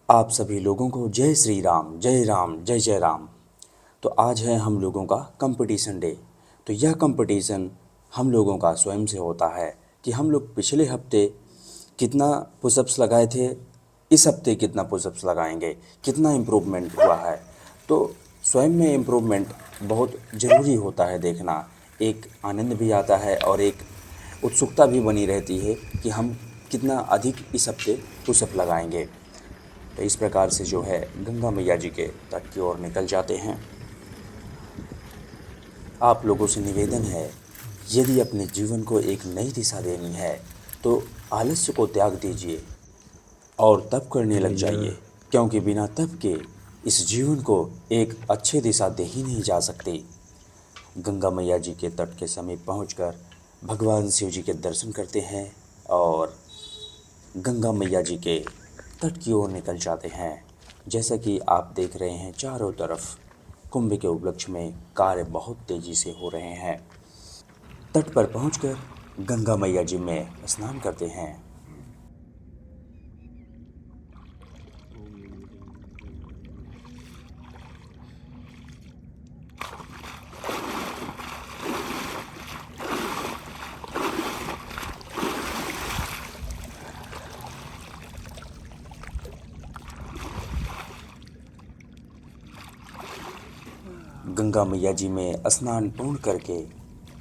आप सभी लोगों को जय श्री राम, जय राम, जय जय राम। तो आज है हम लोगों का कंपटीशन डे। तो यह कंपटीशन हम लोगों का स्वयं से होता है कि हम लोग पिछले हफ्ते कितना पुशअप्स लगाए थे, इस हफ्ते कितना पुशअप्स लगाएंगे, कितना इम्प्रूवमेंट हुआ है। तो स्वयं में इम्प्रूवमेंट बहुत ज़रूरी होता है देखना। एक आनंद भी आता है और एक उत्सुकता भी बनी रहती है कि हम कितना अधिक इस हफ्ते पुशअप लगाएंगे। तो इस प्रकार से जो है गंगा मैया जी के तट की ओर निकल जाते हैं। आप लोगों से निवेदन है, यदि अपने जीवन को एक नई दिशा देनी है तो आलस्य को त्याग दीजिए और तप करने लग जाइए, क्योंकि बिना तप के इस जीवन को एक अच्छी दिशा दे ही नहीं जा सकती। गंगा मैया जी के तट के समीप पहुंचकर भगवान शिव जी के दर्शन करते हैं और गंगा मैया जी के तट की ओर निकल जाते हैं। जैसा कि आप देख रहे हैं चारों तरफ कुंभ के उपलक्ष्य में कार्य बहुत तेज़ी से हो रहे हैं। तट पर पहुंचकर गंगा मैया जी में स्नान करते हैं। गंगा मैया जी में स्नान पूर्ण करके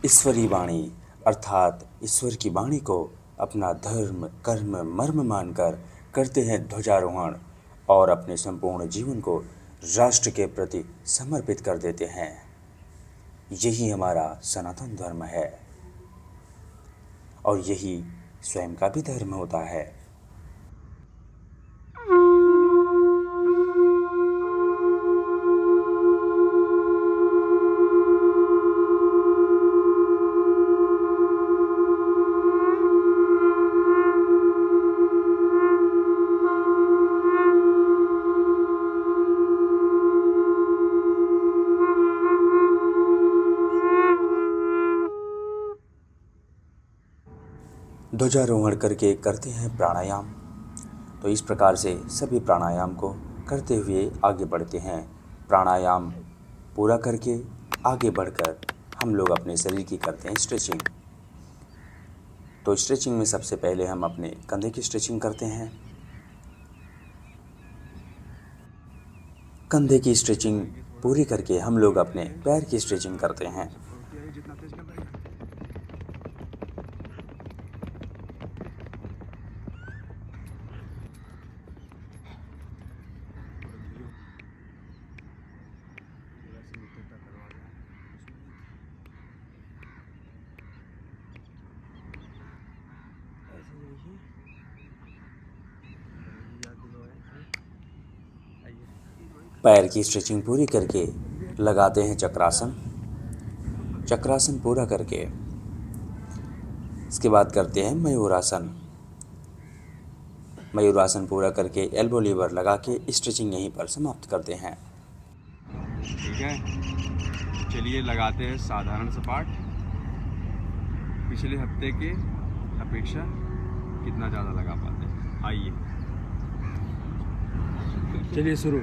ईश्वरी वाणी अर्थात ईश्वर की वाणी को अपना धर्म कर्म मर्म मानकर करते हैं ध्वजारोहण और अपने संपूर्ण जीवन को राष्ट्र के प्रति समर्पित कर देते हैं। यही हमारा सनातन धर्म है और यही स्वयं का भी धर्म होता है। ध्वजारोहण करके करते हैं प्राणायाम। तो इस प्रकार से सभी प्राणायाम को करते हुए आगे बढ़ते हैं। प्राणायाम पूरा करके आगे बढ़कर हम लोग अपने शरीर की करते हैं स्ट्रेचिंग। तो स्ट्रेचिंग में सबसे पहले हम अपने कंधे की स्ट्रेचिंग करते हैं। कंधे की स्ट्रेचिंग पूरी करके हम लोग अपने पैर की स्ट्रेचिंग करते हैं। पैर की स्ट्रेचिंग पूरी करके लगाते हैं चक्रासन। चक्रासन पूरा करके इसके बाद करते हैं मयूरासन। मयूरासन पूरा करके एल्बो लीवर लगा के स्ट्रेचिंग यहीं पर समाप्त करते हैं। ठीक है, चलिए लगाते हैं साधारण सपाट। पिछले हफ्ते के अपेक्षा कितना ज़्यादा लगा पाते हैं, आइए चलिए शुरू।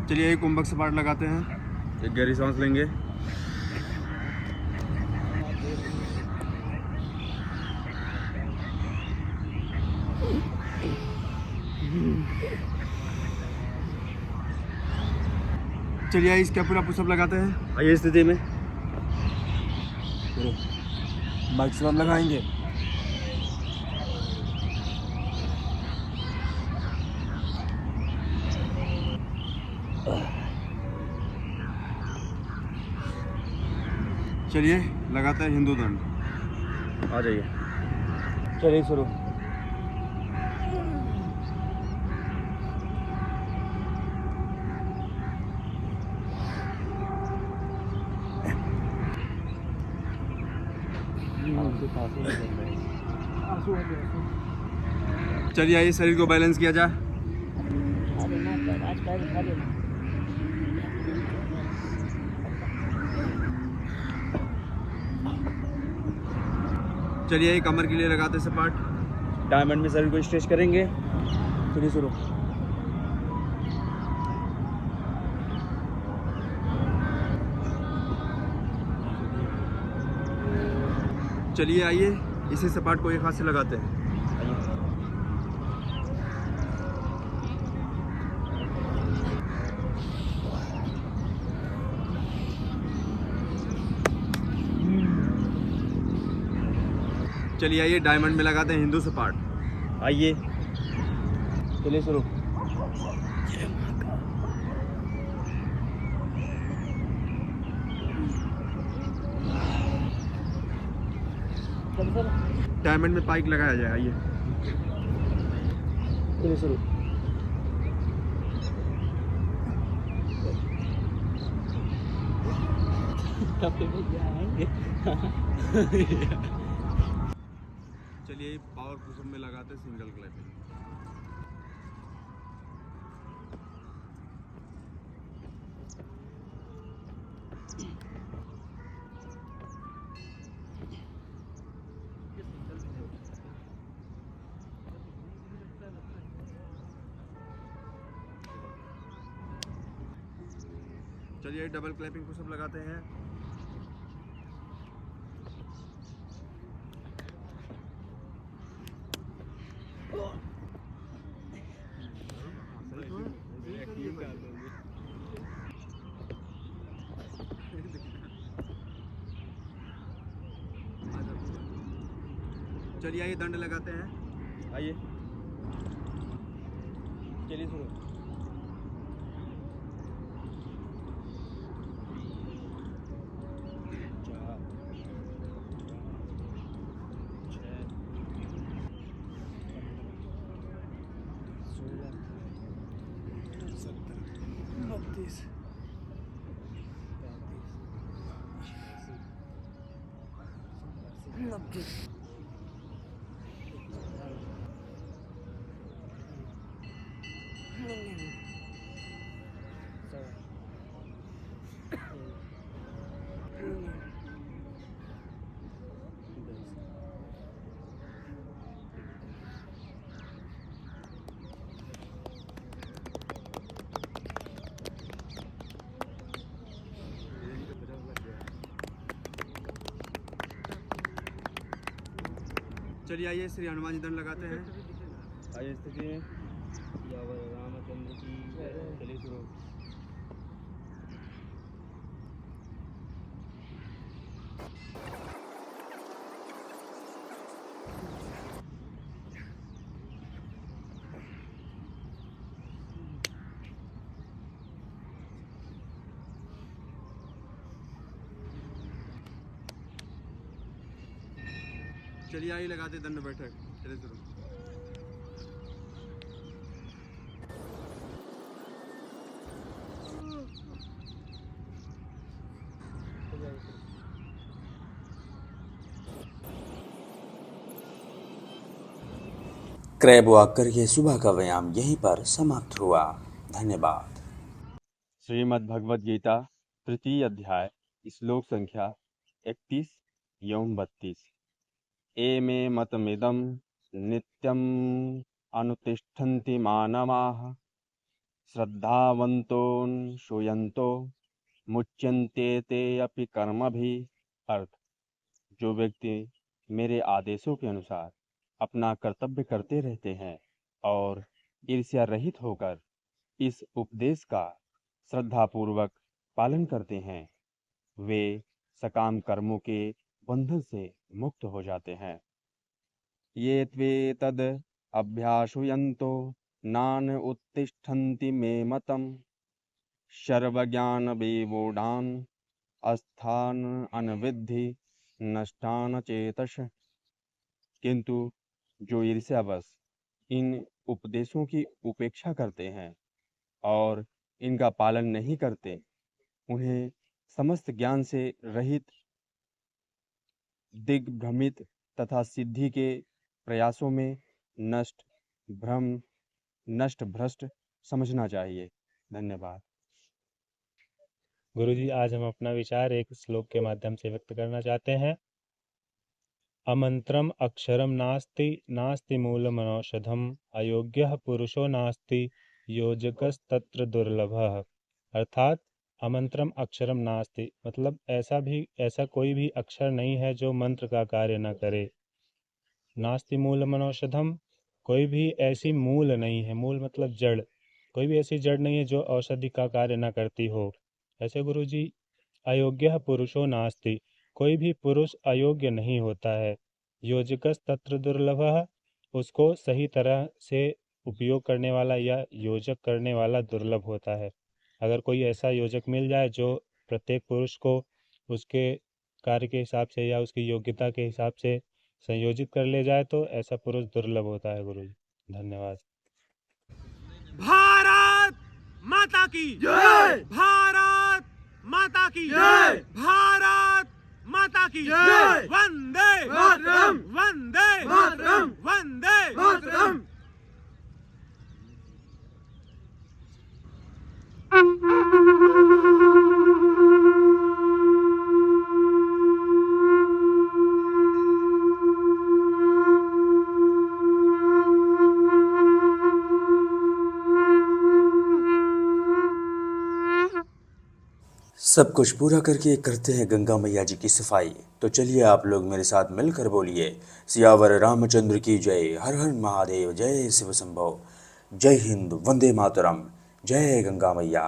चलिए एक कुंभक सपाट लगाते हैं। एक गहरी सांस लेंगे। चलिए इसका पूरा पुशअप लगाते हैं। आइए स्थिति में मैक्सिमम लगाएंगे। चलिए लगाते हैं हिंदू दंड। आ जाइए। चलिए शुरू। चलिए आइए शरीर को बैलेंस किया जाए। उठा देना, आज पैर उठा देना। चलिए ये कमर के लिए लगाते सपाट। डायमंड में शरीर को स्ट्रेच करेंगे। चलिए शुरू। चलिए आइए इसी सपाट को एक हाथ से लगाते हैं। चलिए आइए डायमंड में लगाते हैं हिंदू सपाट। आइए, चलिए शुरू। चल सर, डायमंड में पाइक लगाया जाए। आइए चलिए शुरू। कब पे भैया आएंगे? चलिए पावर पुशअप में लगाते हैं सिंगल क्लैपिंग। चलिए डबल क्लैपिंग पुशअप लगाते हैं। चलिए आइए दंड लगाते हैं। आइए, चलिए शुरू। चलिए आइए श्री हनुमान जी दंड लगाते हैं। आइए स्थिति में। यावर रामचंद्र की जय। चलिए शुरू। चलिए आइए लगाते हैं दंड बैठक। चलिए शुरू। क्रैब वॉक करके सुबह का व्यायाम यहीं पर समाप्त हुआ। धन्यवाद। श्रीमद् भगवद गीता तृतीय अध्याय श्लोक संख्या 31 एवं 32। एमे मतमिदं नित्यम् अनुतिष्ठन्ति मानवाः श्रद्धावन्तो शूयन्तो मुच्यन्ते ते अपि कर्मभिः। अर्थ, जो व्यक्ति मेरे आदेशों के अनुसार अपना कर्तव्य करते रहते हैं और ईर्ष्या रहित होकर इस उपदेश का श्रद्धापूर्वक पालन करते हैं, वे सकाम कर्मों के बंधन से मुक्त हो जाते हैं। ये त्वेतद् अभ्यासुयन्तो नान उत्तिष्ठन्ति मे मतम् सर्वज्ञानविमूढान् अस्थान अनविद्धि नष्टान चेतस। किंतु जो ईर्ष्यावश इन उपदेशों की उपेक्षा करते हैं और इनका पालन नहीं करते, उन्हें समस्त ज्ञान से रहित, दिग्भ्रमित तथा सिद्धि के प्रयासों में नष्ट भ्रष्ट समझना चाहिए। धन्यवाद। गुरुजी, आज हम अपना विचार एक श्लोक के माध्यम से व्यक्त करना चाहते हैं। अमंत्रम अक्षरम नास्ति नास्ति मूलमनौषधम अयोग्यः पुरुषो नास्ति योजकस्तत्र दुर्लभः। अर्थात अमंत्रम अक्षरम नास्ति मतलब ऐसा कोई भी अक्षर नहीं है जो मंत्र का कार्य न करे। नास्ति मूलमनौषधम, कोई भी ऐसी मूल नहीं है, मूल मतलब जड़, कोई भी ऐसी जड़ नहीं है जो औषधि का कार्य न करती हो। ऐसे गुरुजी, अयोग्यः पुरुषो नास्ति, कोई भी पुरुष अयोग्य नहीं होता है। योजकस तत्र दुर्लभः, उसको सही तरह से उपयोग करने वाला या योजक करने वाला दुर्लभ होता है। अगर कोई ऐसा योजक मिल जाए जो प्रत्येक पुरुष को उसके कार्य के हिसाब से या उसकी योग्यता के हिसाब से संयोजित कर ले जाए तो ऐसा पुरुष दुर्लभ होता है। गुरुजी, धन्यवाद। भारत माता की जय, भारत माता की जय, भारत माता की जय, वंदे मातरम, वंदे मातरम, वंदे मातरम। सब कुछ पूरा करके करते हैं गंगा मैया जी की सफाई। तो चलिए आप लोग मेरे साथ मिलकर बोलिए, सियावर रामचंद्र की जय, हर हर महादेव, जय शिव शंभो, जय हिंद, वंदे मातरम, जय गंगा मैया।